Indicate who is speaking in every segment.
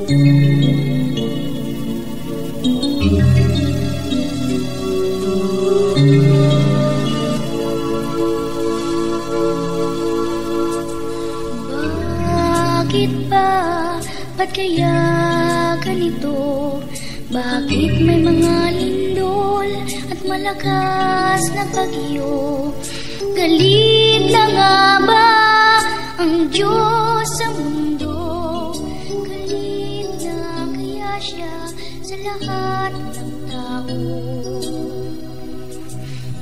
Speaker 1: Bakit ba? Ba't kaya ganito? Bakit may mga lindol at malakas na bagyo? Galit na nga ba ang Diyos sa mundo? Galit na kaya siya sa lahat ng tao?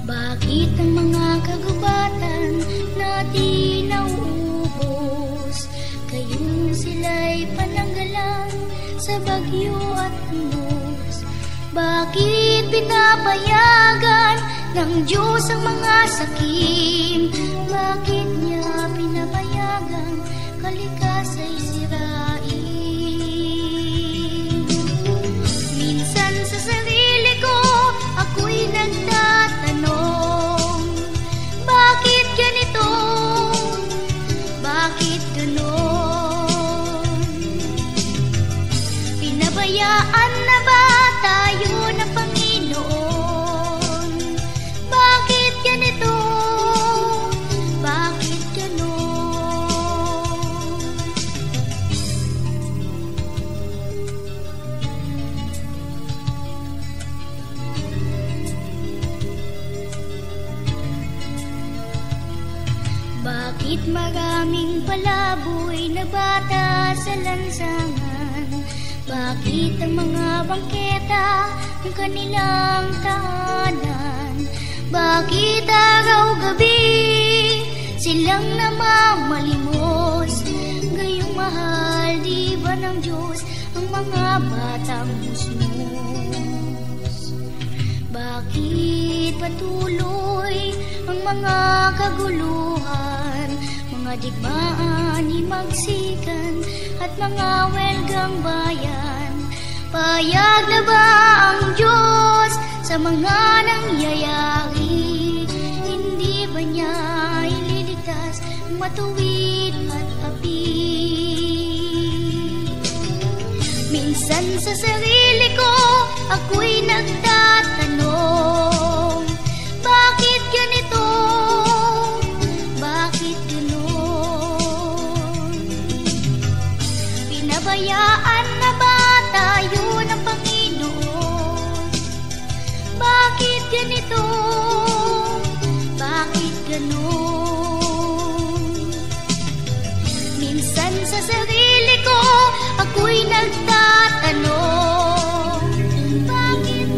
Speaker 1: Bakit ang mga kagubatan natin nauubos? Kayong sila'y pananggalan sa bagyo at unos. Bakit pinapayagan ng Diyos ang mga sakim? Bakit niya pinapayagan kalikasa'y sirain? Minsan sa sarili ko ako'y nagtatanong, bakit ganito? Bakit ganon? Pinabayaan na ba tayo ng Panginoon? Bakit ganito? Bakit ganon? Bakit maraming palaboy na bata sa lansangan? Bakit ang mga bangketa ang kanilang tahanan? Bakit araw-gabi silang namamalimos? Gayong mahal di ba ng Diyos ang mga batang husmos? Bakit patuloy ang mga kaguluhan, mga digmaan, himagsikan at mga welgang bayan? Payag na ba ang Diyos sa mga nangyayari? Hindi ba niya ililigtas ang matuwid at api? Minsan sa sarili ko ako'y nagtatanong, bakit ganito? Bakit ganon? Pinabayaan na ba tayo ng Panginoon? Bakit ganito? Bakit ganon? Minsan sa sarili ko ako'y nagtatanong, bakit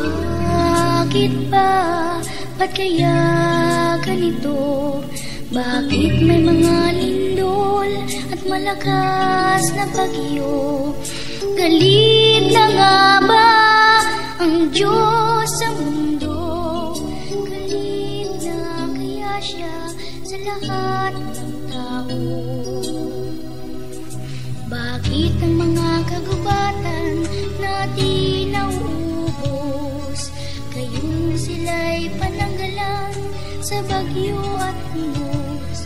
Speaker 1: Bakit ba? Ba't kaya ganito? Bakit may mga lindol at malakas na bagyo? Galit na nga ba ang Diyos sa mundo? Galit na kaya siya sa lahat ng tao? Bakit ang mga kagubatan natin nauubos? Kayong sila'y pananggalan sa bagyo at unos.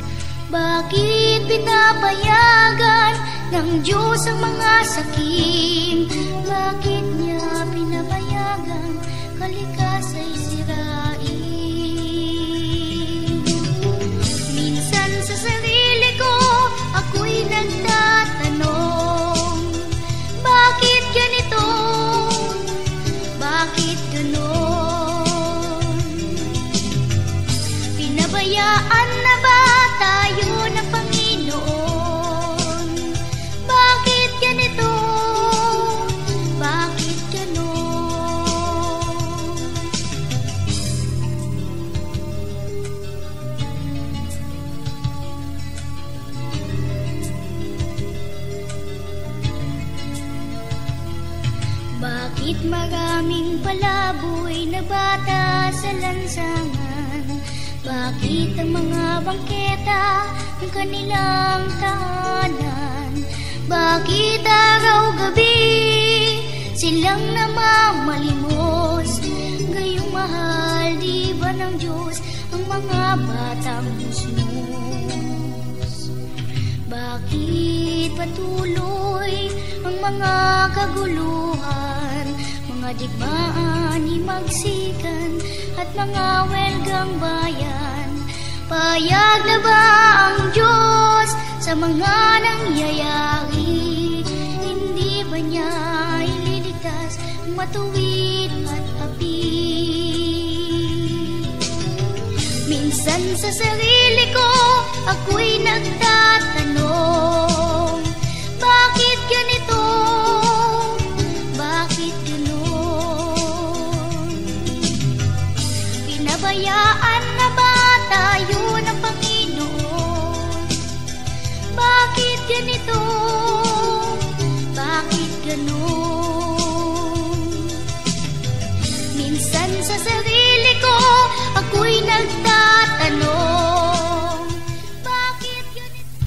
Speaker 1: Bakit pinapayagan ng Diyos ang mga sakim? Bakit niya pinapayagan kalikasa'y sirain? Minsan sa sarili ko ako'y nagtatanong, bakit ganito? Bakit ganon? Pinabayaan na ba tayo ng Panginoon? Bakit ganito? Bakit ganon? Bakit maraming palaboy na bata sa lansangan? Bakit ang mga bangketa ang kanilang tahanan? Bakit araw-gabi silang namamalimos. Gayong mahal, di ba ng Diyos ang mga batang husmos? Bakit patuloy ang mga kaguluhan, mga digmaan, himagsikan at mga welgang bayan? Payag na ba ang Diyos sa mga nangyayari? Hindi ba niya ililigtas matuwid at api? Minsan sa sarili ko ako'y nagtatanong, bakit ganito? Bakit ganon? Pinabayaan na ba tayo ng Panginoon? Bakit ganito? Bakit ganon? Minsan sa sarili ko ako'y nagtatanong, bakit ganito?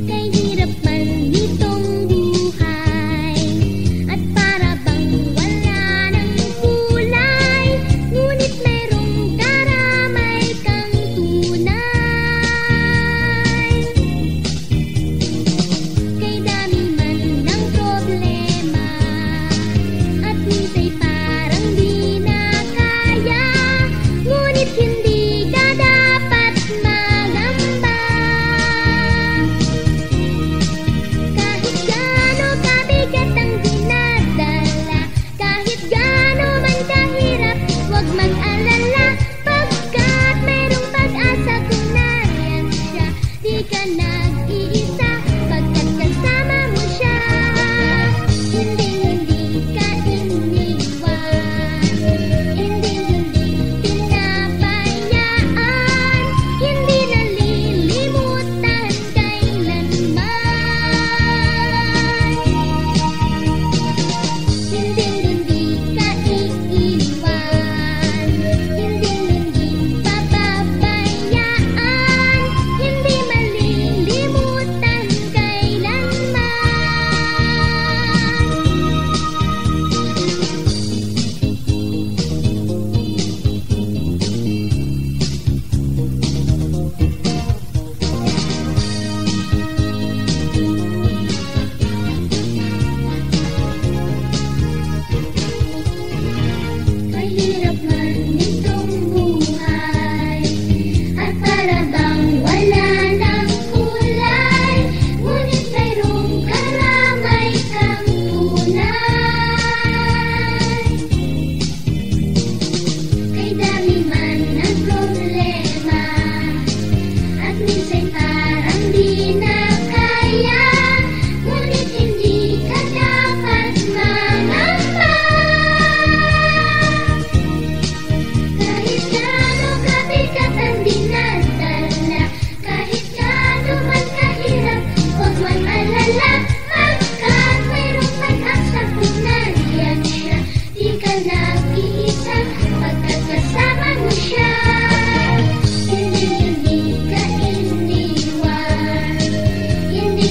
Speaker 1: Kay hirap man nitong buhay at para bang wala ng kulay, ngunit merong karamay kang tunay. Kay dami man ng problema at minsa'y parang di na kaya, ngunit hindi ka dapat magamba. Kahit gaano kabigat ang dinadala, kahit gaano man kahirap, huwag mag-alala, pagkat mayroong pag-asa kung nariyan siya. Di ka nag-iisa, pagkat kasama mo siya. Hindi ka iniwan, hindi pinabayaan, hindi nalilimutan kailanman. Hindi ka iiwan, hindi pababayaan, hindi malilimutan kailanman. Mahirap man nitong buhay at para bang wala ng kulay, ngunit mayroong karamay kang tunay. Kay dami man ng problema at minsa'y parang di na kaya, ngunit hindi ka dapat mangamba. Kahit gaano kabigat ang dinadala, kahit gaano man kahirap, huwag mag-alala, pagkat mayroong pag-asa kung nariyan siya. Di ka nag-iisa, pagkat kasama mo siya. Hindi ka iniwan, hindi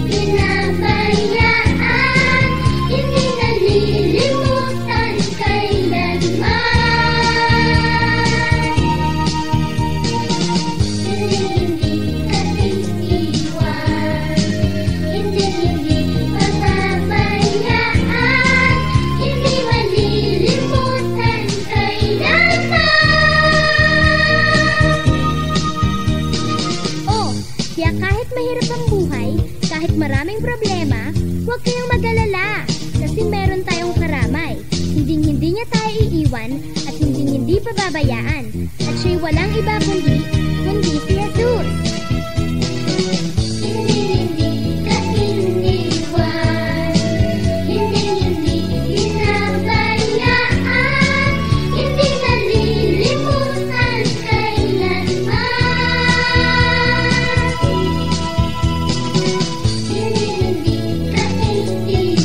Speaker 1: pinabayaan, hindi nalilimutan kailanman. Hindi ka iiwan, hindi pababayaan, hindi malilimutan kailanman. Oh, kaya kahit mahirap ang buhay, kahit maraming problema, huwag kayong mag-alala, kasi meron tayong karamay. Hindi niya tayo iiwan at hindi pababayaan, at siya'y walang iba kundi si Jesus. Hindi ka iniwan, hindi pinabayaan, hindi nalilimutan kailanman. Hindi ka iniwan.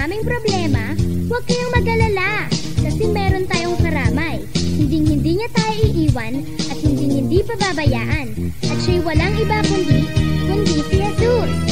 Speaker 1: maraming problema, huwag kayong mag-alala. Kasi meron tayong karamay. Hindi niya tayo iiwan at hindi pababayaan. At siya'y walang iba kundi si Jesus.